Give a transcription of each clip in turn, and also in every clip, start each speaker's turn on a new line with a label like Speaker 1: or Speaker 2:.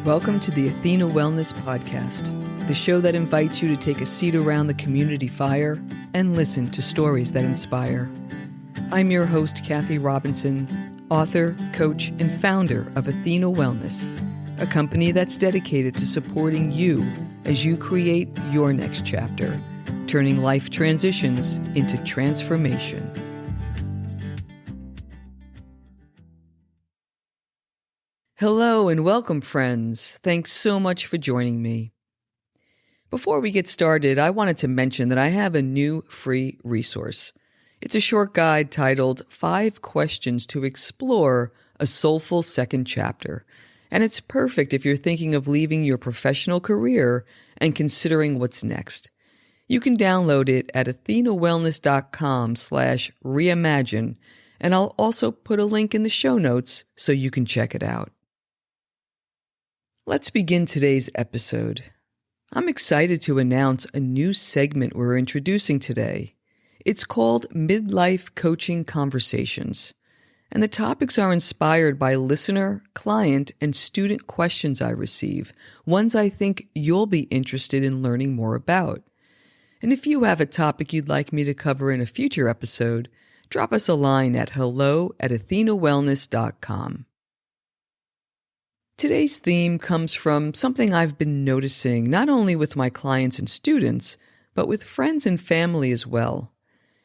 Speaker 1: Welcome to the Athena Wellness Podcast, the show that invites you to take a seat around the community fire and listen to stories that inspire. I'm your host, Kathy Robinson, author, coach, and founder of Athena Wellness, a company that's dedicated to supporting you as you create your next chapter, turning life transitions into transformation. Hello and welcome, friends. Thanks so much for joining me. Before we get started, I wanted to mention that I have a new free resource. It's a short guide titled 5 Questions to Explore a Soulful Second Chapter, and it's perfect if you're thinking of leaving your professional career and considering what's next. You can download it at athenawellness.com/reimagine, and I'll also put a link in the show notes so you can check it out. Let's begin today's episode. I'm excited to announce a new segment we're introducing today. It's called Midlife Coaching Conversations, and the topics are inspired by listener, client, and student questions I receive, ones I think you'll be interested in learning more about. And if you have a topic you'd like me to cover in a future episode, drop us a line at hello@athenawellness.com. Today's theme comes from something I've been noticing not only with my clients and students, but with friends and family as well.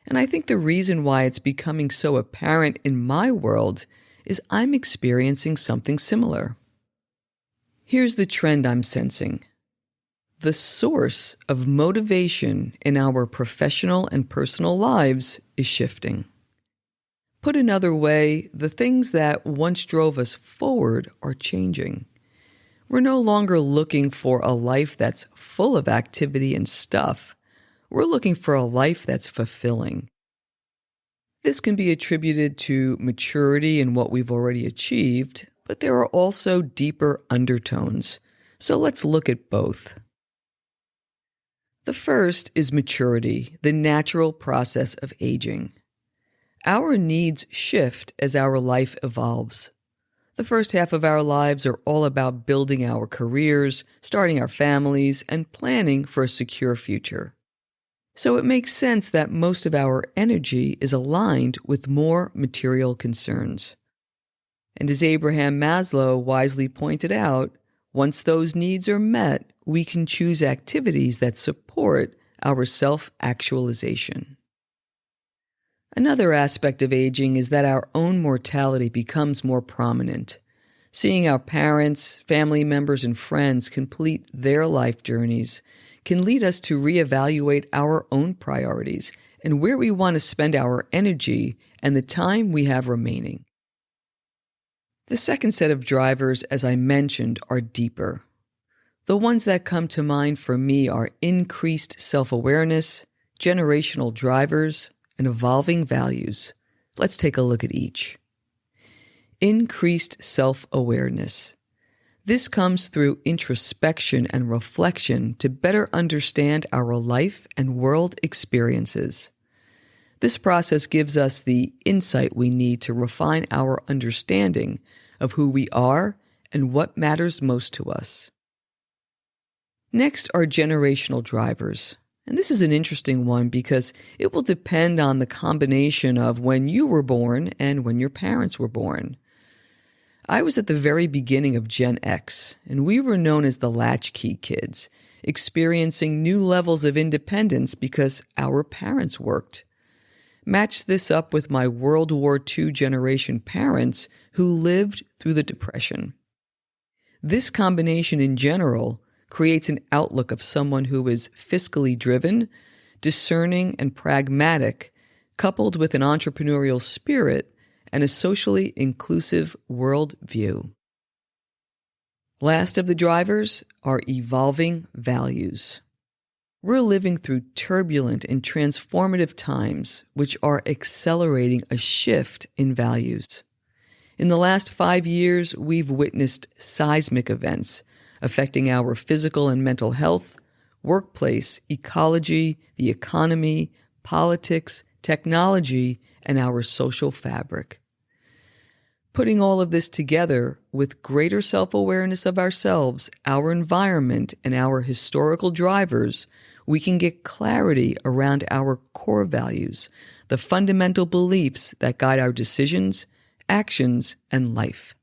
Speaker 1: And I think the reason why it's becoming so apparent in my world is I'm experiencing something similar. Here's the trend I'm sensing. The source of motivation in our professional and personal lives is shifting. Put another way, the things that once drove us forward are changing. We're no longer looking for a life that's full of activity and stuff. We're looking for a life that's fulfilling. This can be attributed to maturity in what we've already achieved, but there are also deeper undertones. So let's look at both. The first is maturity, the natural process of aging. Our needs shift as our life evolves. The first half of our lives are all about building our careers, starting our families, and planning for a secure future. So it makes sense that most of our energy is aligned with more material concerns. And as Abraham Maslow wisely pointed out, once those needs are met, we can choose activities that support our self-actualization. Another aspect of aging is that our own mortality becomes more prominent. Seeing our parents, family members, and friends complete their life journeys can lead us to reevaluate our own priorities and where we want to spend our energy and the time we have remaining. The second set of drivers, as I mentioned, are deeper. The ones that come to mind for me are increased self-awareness, generational drivers, and evolving values. Let's take a look at each. Increased self-awareness. This comes through introspection and reflection to better understand our life and world experiences. This process gives us the insight we need to refine our understanding of who we are and what matters most to us. Next are generational drivers. And this is an interesting one because it will depend on the combination of when you were born and when your parents were born. I was at the very beginning of Gen X, and we were known as the latchkey kids, experiencing new levels of independence because our parents worked. Match this up with my World War II generation parents who lived through the Depression. This combination in general creates an outlook of someone who is fiscally driven, discerning, and pragmatic, coupled with an entrepreneurial spirit and a socially inclusive worldview. Last of the drivers are evolving values. We're living through turbulent and transformative times, which are accelerating a shift in values. In the last 5 years, we've witnessed seismic events affecting our physical and mental health, workplace, ecology, the economy, politics, technology, and our social fabric. Putting all of this together with greater self-awareness of ourselves, our environment, and our historical drivers, we can get clarity around our core values, the fundamental beliefs that guide our decisions, actions, and life.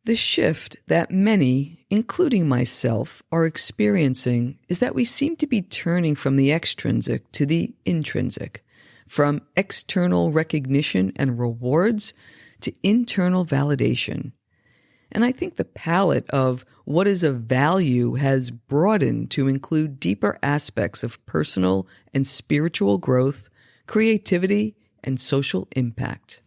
Speaker 1: The shift that many, including myself, are experiencing is that we seem to be turning from the extrinsic to the intrinsic, from external recognition and rewards to internal validation. And I think the palette of what is of value has broadened to include deeper aspects of personal and spiritual growth, creativity, and social impact.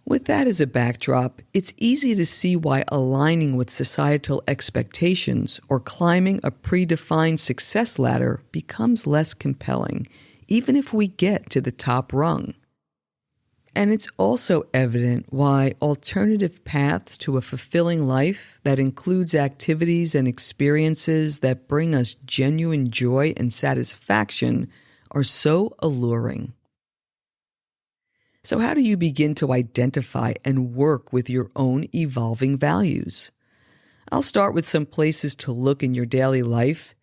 Speaker 1: With that as a backdrop, it's easy to see why aligning with societal expectations or climbing a predefined success ladder becomes less compelling, even if we get to the top rung. And it's also evident why alternative paths to a fulfilling life that includes activities and experiences that bring us genuine joy and satisfaction are so alluring. So how do you begin to identify and work with your own evolving values? I'll start with some places to look in your daily life,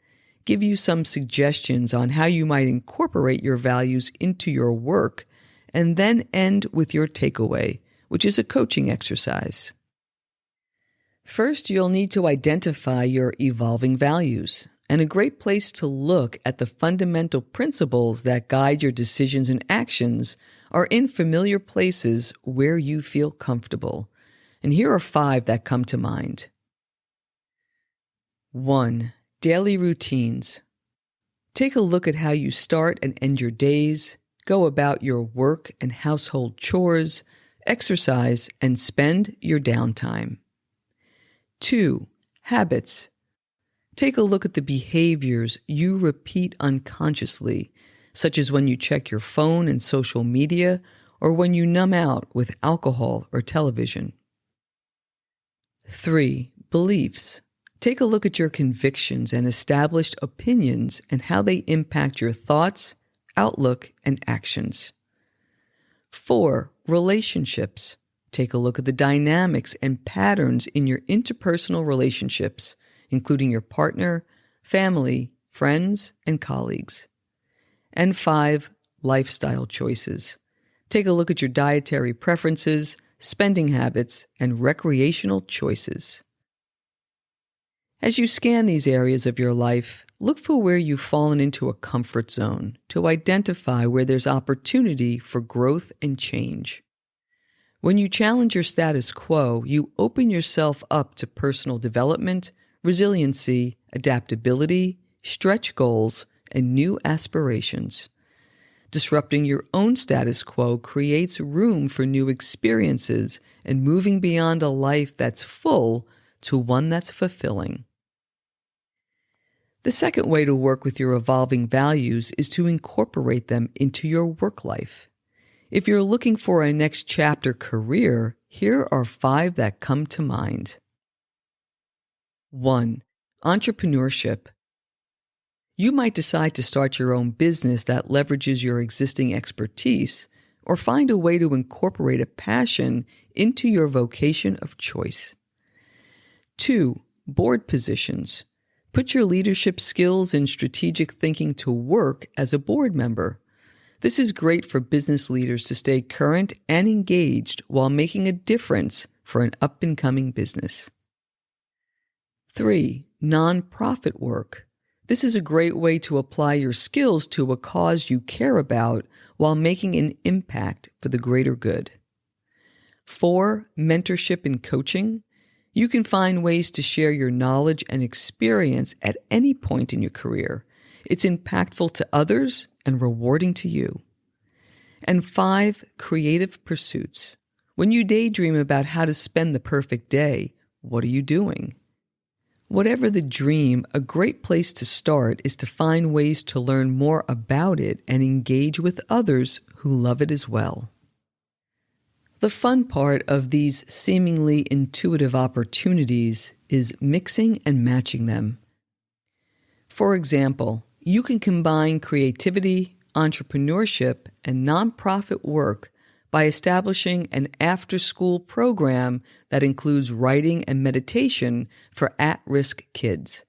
Speaker 1: give you some suggestions on how you might incorporate your values into your work, and then end with your takeaway, which is a coaching exercise. First, you'll need to identify your evolving values, and a great place to look at the fundamental principles that guide your decisions and actions are in familiar places where you feel comfortable. And here are 5 that come to mind. 1. Daily routines. Take a look at how you start and end your days, go about your work and household chores, exercise, and spend your downtime. 2. Habits. Take a look at the behaviors you repeat unconsciously, such as when you check your phone and social media or when you numb out with alcohol or television. 3. Beliefs. Take a look at your convictions and established opinions and how they impact your thoughts, outlook, and actions. 4. Relationships. Take a look at the dynamics and patterns in your interpersonal relationships, including your partner, family, friends, and colleagues. And 5. Lifestyle choices. Take a look at your dietary preferences, spending habits, and recreational choices. As you scan these areas of your life, look for where you've fallen into a comfort zone to identify where there's opportunity for growth and change. When you challenge your status quo, you open yourself up to personal development, resiliency, adaptability, stretch goals, and new aspirations. Disrupting your own status quo creates room for new experiences and moving beyond a life that's full to one that's fulfilling. The second way to work with your evolving values is to incorporate them into your work life. If you're looking for a next chapter career, here are 5 that come to mind. 1. Entrepreneurship. You might decide to start your own business that leverages your existing expertise, or find a way to incorporate a passion into your vocation of choice. 2. Board positions. Put your leadership skills and strategic thinking to work as a board member. This is great for business leaders to stay current and engaged while making a difference for an up-and-coming business. 3. Nonprofit work. This is a great way to apply your skills to a cause you care about while making an impact for the greater good. 4. Mentorship and coaching. You can find ways to share your knowledge and experience at any point in your career. It's impactful to others and rewarding to you. And 5. Creative pursuits. When you daydream about how to spend the perfect day, what are you doing? Whatever the dream, a great place to start is to find ways to learn more about it and engage with others who love it as well. The fun part of these seemingly intuitive opportunities is mixing and matching them. For example, you can combine creativity, entrepreneurship, and nonprofit work by establishing an after-school program that includes writing and meditation for at-risk kids.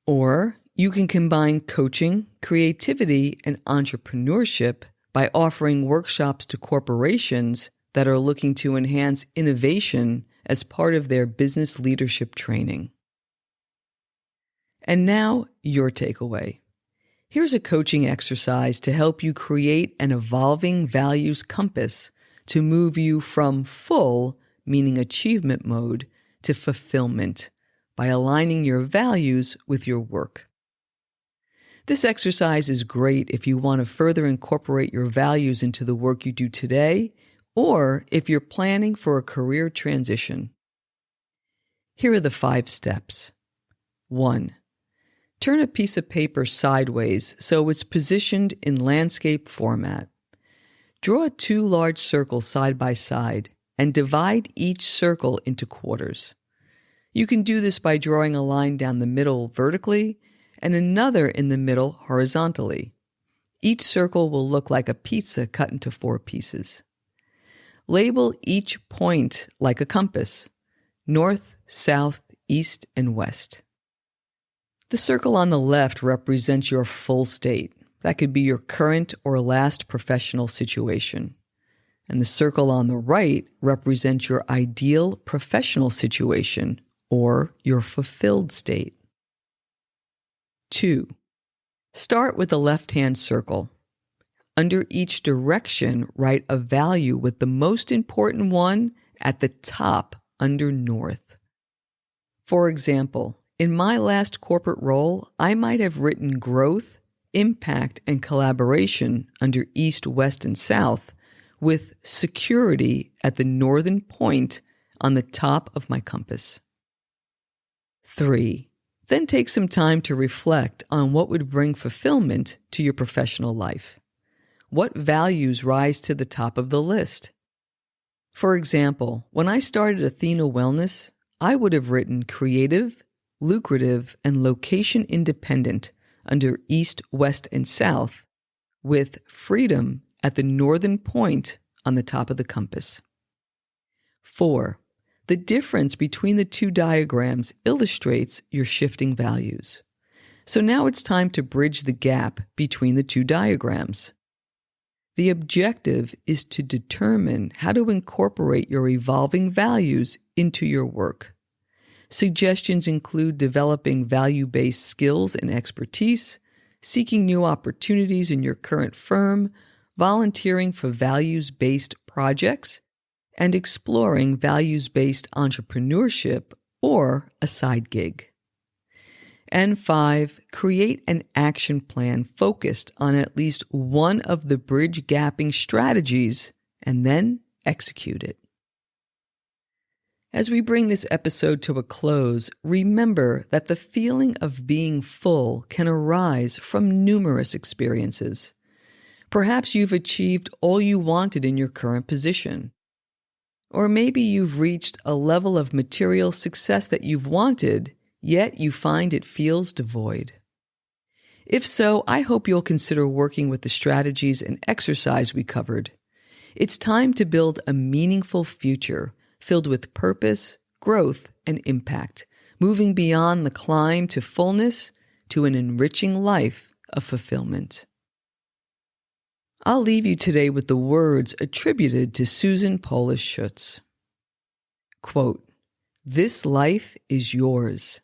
Speaker 1: Or you can combine coaching, creativity, and entrepreneurship by offering workshops to corporations that are looking to enhance innovation as part of their business leadership training. And now, your takeaway. Here's a coaching exercise to help you create an evolving values compass to move you from full, meaning achievement mode, to fulfillment by aligning your values with your work. This exercise is great if you want to further incorporate your values into the work you do today, or if you're planning for a career transition. Here are the 5 steps. 1. Turn a piece of paper sideways so it's positioned in landscape format. Draw 2 large circles side by side and divide each circle into quarters. You can do this by drawing a line down the middle vertically and another in the middle horizontally. Each circle will look like a pizza cut into 4 pieces. Label each point like a compass: north, south, east, and west. The circle on the left represents your full state. That could be your current or last professional situation. And the circle on the right represents your ideal professional situation or your fulfilled state. 2. Start with the left-hand circle. Under each direction, write a value with the most important one at the top under north. For example, in my last corporate role, I might have written growth, impact, and collaboration under east, west, and south, with security at the northern point on the top of my compass. 3. Then take some time to reflect on what would bring fulfillment to your professional life. What values rise to the top of the list? For example, when I started Athena Wellness, I would have written creative, lucrative, and location independent under east, west, and south, with freedom at the northern point on the top of the compass. 4. The difference between the 2 diagrams illustrates your shifting values. So now it's time to bridge the gap between the 2 diagrams. The objective is to determine how to incorporate your evolving values into your work. Suggestions include developing value-based skills and expertise, seeking new opportunities in your current firm, volunteering for values-based projects, and exploring values-based entrepreneurship or a side gig. And 5, create an action plan focused on at least one of the bridge gapping strategies and then execute it. As we bring this episode to a close, remember that the feeling of being full can arise from numerous experiences. Perhaps you've achieved all you wanted in your current position. Or maybe you've reached a level of material success that you've wanted, yet you find it feels devoid. If so, I hope you'll consider working with the strategies and exercise we covered. It's time to build a meaningful future filled with purpose, growth, and impact, moving beyond the climb to fullness to an enriching life of fulfillment. I'll leave you today with the words attributed to Susan Polish-Schutz. Quote, "This life is yours.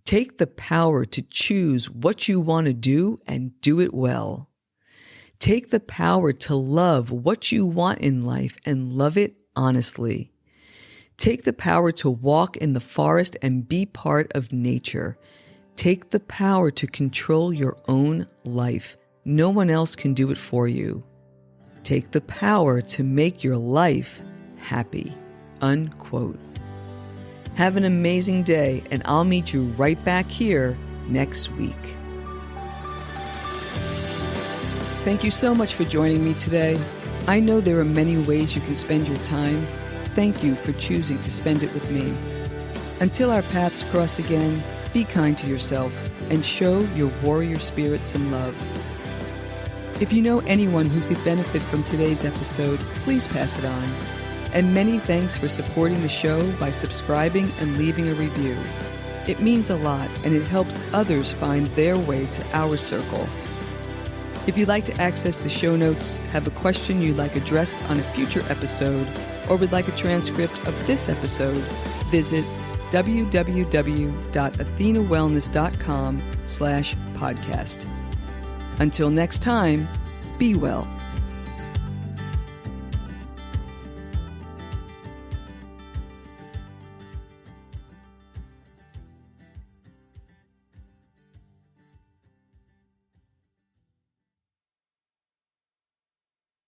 Speaker 1: Take the power to choose what you want to do and do it well. Take the power to love what you want in life and love it honestly. Take the power to walk in the forest and be part of nature. Take the power to control your own life. No one else can do it for you. Take the power to make your life happy." Unquote. Have an amazing day, and I'll meet you right back here next week. Thank you so much for joining me today. I know there are many ways you can spend your time. Thank you for choosing to spend it with me. Until our paths cross again, be kind to yourself and show your warrior spirit some love. If you know anyone who could benefit from today's episode, please pass it on. And many thanks for supporting the show by subscribing and leaving a review. It means a lot, and it helps others find their way to our circle. If you'd like to access the show notes, have a question you'd like addressed on a future episode, or would like a transcript of this episode, visit www.athenawellness.com/podcast. Until next time, be well.